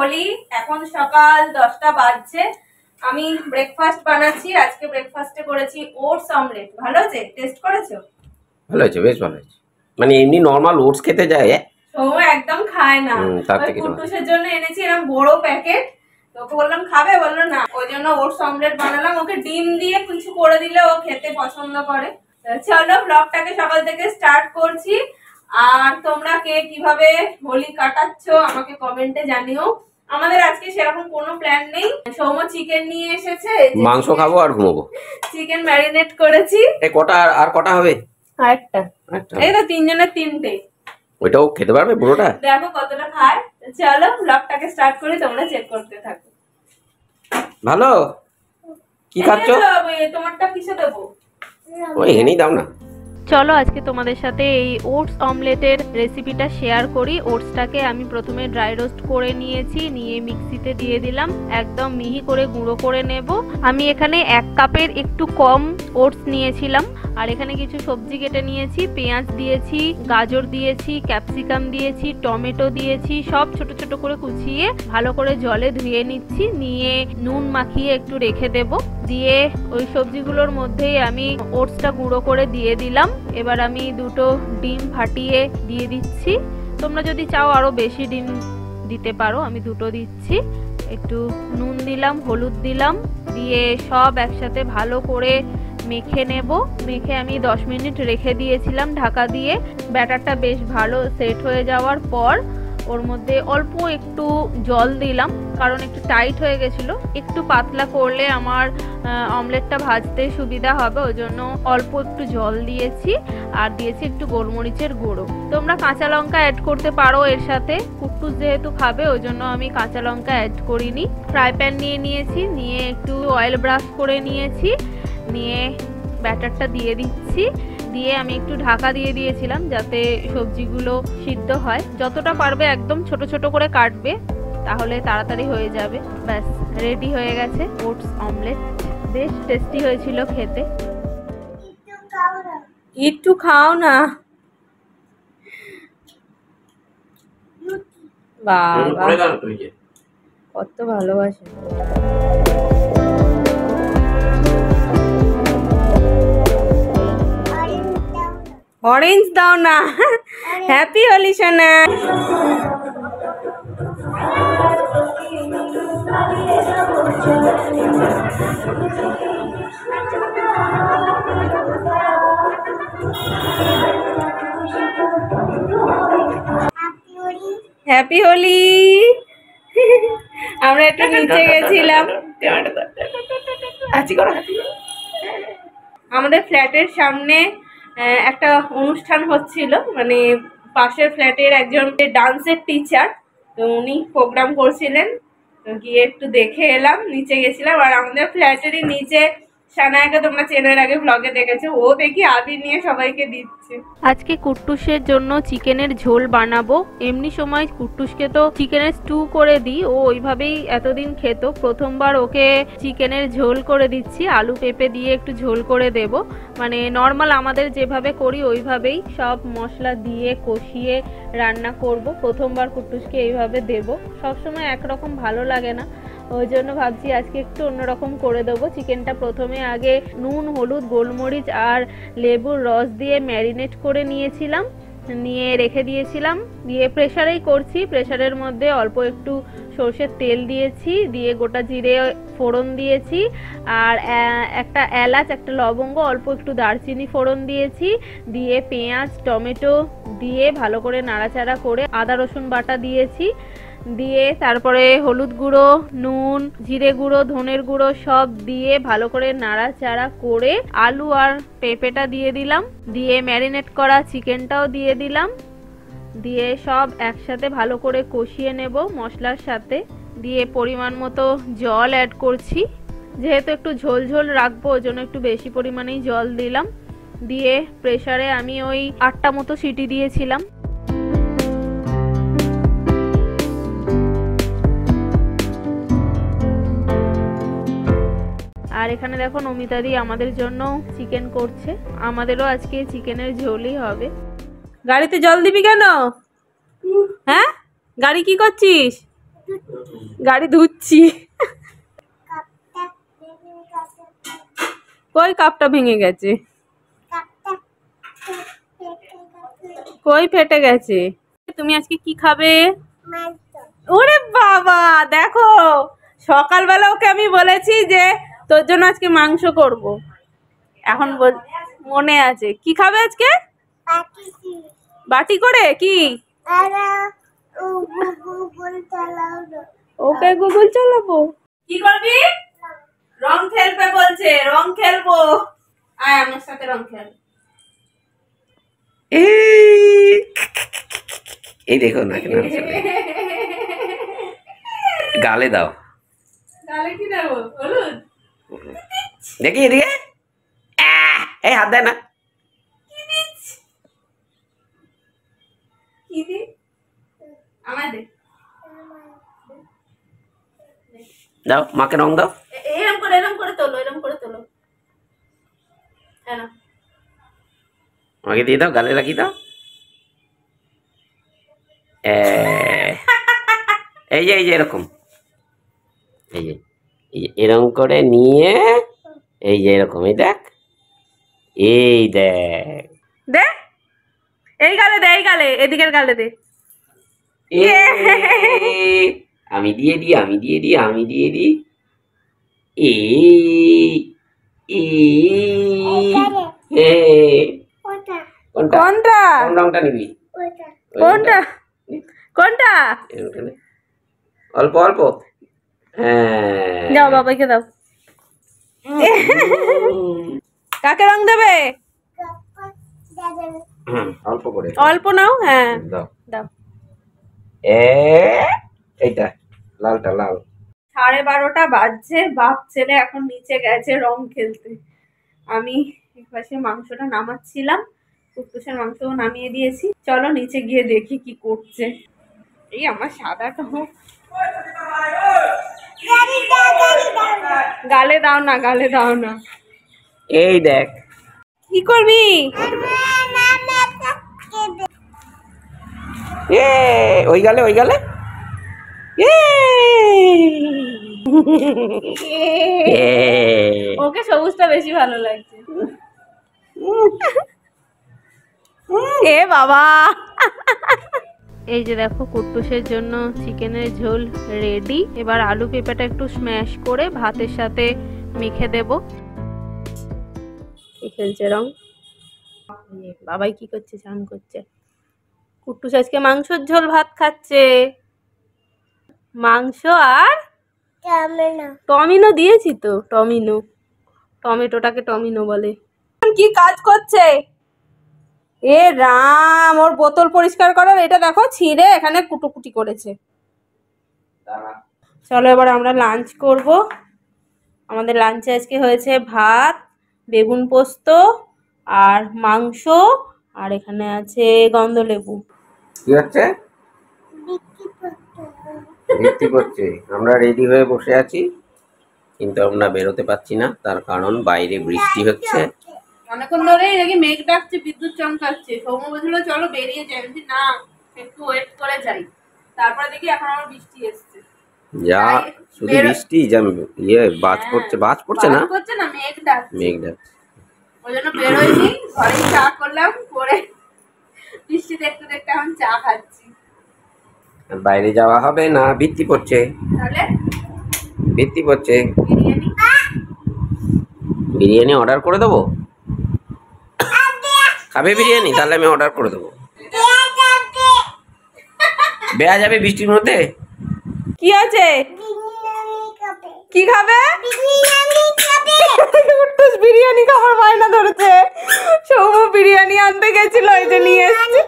হোলি, এখন সকাল 10টা বাজছে। আমি ব্রেকফাস্ট বানাচ্ছি। আজকে ব্রেকফাস্টে করেছি ওটস অমলেট। ভালো আছে? টেস্ট করেছো? ভালো আছে, বেশ ভালো আছে। মানে এমনি নরমাল ওটস খেতে যায় ও একদম খায় না। ওই কুটুসের জন্য এনেছি এরকম বড় প্যাকেট। তোকে বললাম খাবে, বললো না। ওই জন্য ওটস অমলেট বানালাম। ওকে ডিম দিয়ে কিছু করে দিলে ও খেতে পছন্দ করে। চলো ব্লগটাকে সকাল থেকে স্টার্ট করছি। আর তোমরা কে কিভাবে হোলি কাটাচ্ছ আমাকে কমেন্টে জানিও। আমাদের আজকে সেরকম কোনো প্ল্যান নেই। সৌম চিকেন নিয়ে এসেছে, মাংস খাবো আর ঘুমাবো। চিকেন ম্যারিনেট করেছি। এই কটা আর কটা হবে? আরেকটা। এই তো তিনজনের তিনটে। ওইটাও খেতে পারবে পুরোটা? দেখো কতটা খায়। চলো ব্লগটাকে স্টার্ট করি, তোমরা চেক করতে থাকো। ভালো। কি খাচ্ছ? তোমারটা কিসে দেবো? ওই এনেই দাও না। চলো আজকে তোমাদের সাথে এই ওটস অমলেটের রেসিপিটা শেয়ার করি। ওটসটাকে আমি প্রথমে ড্রাই রোস্ট করে নিয়েছি, নিয়ে মিক্সিতে দিয়ে দিলাম, একদম মিহি করে গুঁড়ো করে নেব। আমি এখানে 1 কাপের একটু কম ওটস নিয়েছিলাম। আর এখানে কিছু সবজি কেটে নিয়েছি, পেঁয়াজ দিয়েছি, গাজর দিয়েছি, ক্যাপসিকাম দিয়েছি, টমেটো দিয়েছি, সব ছোট ছোট করে কুচিয়ে ভালো করে জলে ধুয়ে নিচ্ছি। নিয়ে নুন মাখিয়ে একটু রেখে দেব। দিয়ে ওই সবজিগুলোর মধ্যেই আমি ওটসটা গুঁড়ো করে দিয়ে দিলাম। এবার আমি 2টো ডিম ফাটিয়ে দিয়ে দিচ্ছি। তোমরা যদি চাও আরো বেশি ডিম দিতে পারো, আমি 2টো দিচ্ছি। একটু নুন দিলাম, হলুদ দিলাম, দিয়ে সব একসাথে ভালো করে মেখে নেব। মেখে আমি 10 মিনিট রেখে দিয়েছিলাম ঢাকা দিয়ে। ব্যাটারটা বেশ ভালো সেট হয়ে যাওয়ার পর ওর মধ্যে অল্প একটু জল দিলাম, কারণ একটু টাইট হয়ে গেছিলো। একটু পাতলা করলে আমার অমলেটটা ভাজতে সুবিধা হবে, ওই জন্য অল্প একটু জল দিয়েছি। আর দিয়েছি একটু গোলমরিচের গুঁড়ো। তোমরা কাঁচা লঙ্কা অ্যাড করতে পারো এর সাথে, কুট্টুস যেহেতু খাবে ওই জন্য আমি কাঁচা লঙ্কা অ্যাড করিনি। ফ্রাই প্যান নিয়ে নিয়েছি, নিয়ে একটু অয়েল ব্রাশ করে নিয়েছি, নিয়ে ব্যাটারটা দিয়ে দিচ্ছি। দিয়ে আমি একটু ঢাকা দিয়ে দিয়েছিলাম যাতে সবজিগুলো সিদ্ধ হয়। যতটা পারবে একদম ছোট ছোট করে কাটবে, তাহলে তাড়াতাড়ি হয়ে যাবে। ব্যাস রেডি হয়ে গেছে ওটস অমলেট। বেশ টেস্টি হয়েছিল খেতে। একটু খাও না। বাবা কত ভালোবাসে। অরেঞ্জ দাও না। হ্যাপি হোলি সোনা। হ্যাপি হোলি। আমরা একটু নিচে গেছিলাম। আমাদের ফ্ল্যাটের সামনে একটা অনুষ্ঠান হচ্ছিল, মানে পাশের ফ্ল্যাটের একজন ডান্সের টিচার, তো উনি প্রোগ্রাম করছিলেন। গিয়ে একটু দেখে এলাম, নিচে গেছিলাম। আর আমাদের ফ্ল্যাটেরই নিচে সানায়াকে তোমরা চেনার আগে ব্লগে দেখেছো, ও দেখি আবির নিয়ে সবাইকে দিচ্ছে। আজকে কুট্টুসের জন্য চিকেনের ঝোল বানাবো। এমনি সময় কুট্টুসকে তো চিকেনের স্টু করে দিই, ও ওইভাবেই এতদিন খেত। প্রথমবার ওকে চিকেনের ঝোল করে দিচ্ছি, আলু পেঁপে দিয়ে একটু ঝোল করে দেব। মানে নর্মাল আমাদের যেভাবে করি ওইভাবেই সব মশলা দিয়ে কষিয়ে রান্না করব। প্রথমবার কুট্টুসকে এইভাবে দেব, সবসময় একরকম ভালো লাগে না, ওই জন্য ভাবছি আজকে একটু অন্যরকম করে দেবো। চিকেনটা প্রথমে আগে নুন, হলুদ, গোলমরিচ আর লেবুর রস দিয়ে ম্যারিনেট করে নিয়েছিলাম, নিয়ে রেখে দিয়েছিলাম। দিয়ে প্রেসারেই করছি। প্রেসারের মধ্যে অল্প একটু সর্ষের তেল দিয়েছি, দিয়ে গোটা জিরে ফোড়ন দিয়েছি, আর একটা এলাচ, একটা লবঙ্গ, অল্প একটু দারচিনি ফোড়ন দিয়েছি। দিয়ে পেঁয়াজ, টমেটো দিয়ে ভালো করে নাড়াচাড়া করে আদা রসুন বাটা দিয়েছি। দিয়ে তারপরে হলুদ গুঁড়ো, নুন, জিরে গুঁড়ো, ধনের গুঁড়ো সব দিয়ে ভালো করে নাড়াচাড়া করে আলু আর পেঁপেটা দিয়ে দিলাম। দিয়ে ম্যারিনেট করা চিকেনটাও দিয়ে দিলাম। দিয়ে সব একসাথে ভালো করে কষিয়ে নেব মশলার সাথে। দিয়ে পরিমাণ মতো জল অ্যাড করছি, যেহেতু একটু ঝোল ঝোল রাখবো ওই জন্য একটু বেশি পরিমাণেই জল দিলাম। দিয়ে প্রেসারে আমি ওই 8টা মতো সিটি দিয়েছিলাম। আর এখানে দেখো নমিতাদি আমাদের জন্য চিকেন করছে। আমাদেরও আজকে চিকেনের ঝোলই হবে। গাড়িতে জল দিবি কেন? হ্যাঁ, গাড়ি কি করছিস? গাড়ি ধুচ্ছি। কই কাপটা ভেঙে গেছে? কই ফেটে গেছে? তুমি আজকে কি খাবে? ওরে বাবা, দেখো সকালবেলা ওকে আমি বলেছি যে তোর জন্য আজকে মাংস করব, এখন মনে আছে। কি খাবে আজকে? বাটি করে কি? ওকে গুগল চালাবো। কি করবি? রং খেলবে বলছে, রং খেলবো। আয় আমার সাথে রং খেল। এই দেখো না কেন গালে দাও। গালে কি দেবো? হলুদ? দেখি এদিকে, এই হাত দেয় না। কি দি? আমায় দে। দাও, মাকে রং দাও। এরম করে তোলো, এরম করে তোলো। হ্যাঁ, আমাকে দিয়ে দাও, গালে রাখি দাও। এই যে এরকম, এই যে এরকম করে নিয়ে, এই যে এরকম, এই দেখ, এই দেখ, দে এই গালে দে, এই গালে, এদিকের গালে দে। আমি দিয়ে দিই, আমি দিয়ে দিই, আমি দিয়ে দিই। কোনটা কোনটা? কোন রংটা নিবি? কোনটা? কোনটা? অল্প অল্প, হ্যাঁ। যাও বাবাকে দাও। কাকে রং দেবে? অল্প করে, অল্প নাও। হ্যাঁ দাও দাও। এইটা লালটা, লাল। 12:30 বাজছে, বাপ ছেলে এখন নিচে গেছে রং খেলতে। আমি একপাশে মাংসটা নামাচ্ছিলাম, কুটকুসের মাংস নামিয়ে দিয়েছি। চলো নিচে গিয়ে দেখি কি করছে। এই আমার সাদাটা গালে দাও না, গালে দাও না। এই দেখ, কি করবি? ওই গালে, ওই গালে। ওকে সবুজটা বেশি ভালো লাগছে। এ বাবা, এই যে দেখো কুট্টুসের জন্য চিকেনের ঝোল রেডি। এবার আলু পেঁপেটা একটু স্ম্যাশ করে ভাতের সাথে মেখে দেব। খেলছে রং। বাবাই কি করছে? চান করছে। কুট্টুস আজকে মাংসর ঝোল ভাত খাচ্ছে। মাংস আর টমিনো দিয়েছি তো, টমিনো, টমেটোটাকে টমিনো বলে। কি কাজ করছে? এ রাম, ওর বোতল পরিষ্কার করার এটা দেখো ছিঁড়ে এখানে কুটোকুটি করেছে। চলো এবার আমরা লাঞ্চ করব। আমাদের লাঞ্চে আজকে হয়েছে ভাত, বেগুন পোস্ত আর মাংস, আর এখানে আছে গন্ধলেবু। কি হচ্ছে? বৃষ্টি পড়ছে। আমরা রেডি হয়ে বসে আছি, কিন্তু আমরা বেরোতে পারছি না, তার কারণ বাইরে বৃষ্টি হচ্ছে। অনেকক্ষণ ধরেই দেখি মেঘ ডাকছে, বিদ্যুৎ চমকাচ্ছে। সৌম্য বলছিল চলো বেরিয়ে যাই, আমি না একটু ওয়েট করে যাই। তারপরে দেখি এখন আবার বৃষ্টি এসছে। যা শুধু বৃষ্টি, যা বাজ পড়ছে, বাজ পড়ছে না, মেঘ ডাকছে, মেঘ ডাকছে। ওই জন্য বেরোয়নি, ঘরেই চা করলাম, করে বৃষ্টি দেখতে দেখতে এখন চা খাচ্ছি। বাইরে যাওয়া হবে না, বৃষ্টি পড়ছে, তাহলে বৃষ্টি পড়ছে। বিরিয়ানি বিরিয়ানি অর্ডার করে দেবো? খাবে বিরিয়ানি? তাহলে আমি অর্ডার করে দেবো। বেয়া যাবে বৃষ্টির মধ্যে। কি আছে? কি খাবে? কুট্টুস বিরিয়ানি খাবার বায়না ধরেছে। সৌম্য বিরিয়ানি আনতে গেছিল, এই যে নিয়ে এসেছে।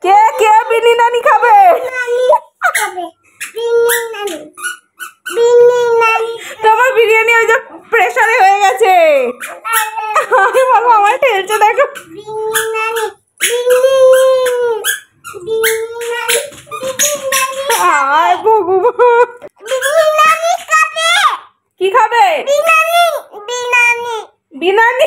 কে কে বিনি নানি খাবে? তোমার বিরিয়ানি ওই যে প্রেসারে হয়ে গেছে। আমি বলবো আমার ঠেলছে, দেখো। কি খাবে? বিনানি।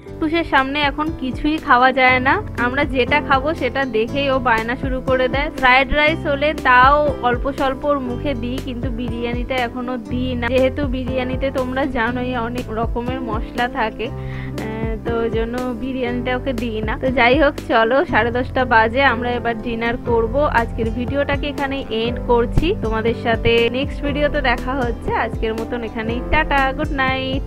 কুট্টুসের কুট্টুসের সামনে এখন কিছুই খাওয়া যায় না, আমরা যেটা খাবো সেটা দেখেই ও বায়না শুরু করে দেয়। ফ্রাইড রাইস হলে তাও অল্প স্বল্প ওর মুখে দিই, কিন্তু বিরিয়ানিটা এখনো দিই না, যেহেতু বিরিয়ানিতে তোমরা জানোই অনেক রকমের মশলা থাকে, তো ওই জন্য বিরিয়ানিটা ওকে দিই না। তো যাই হোক, চলো 10:30 বাজে, আমরা এবার ডিনার করব। আজকের ভিডিওটাকে এখানে এন্ড করছি, তোমাদের সাথে নেক্সট ভিডিওতে দেখা হচ্ছে। আজকের মতন এখানেই টাটা, গুড নাইট।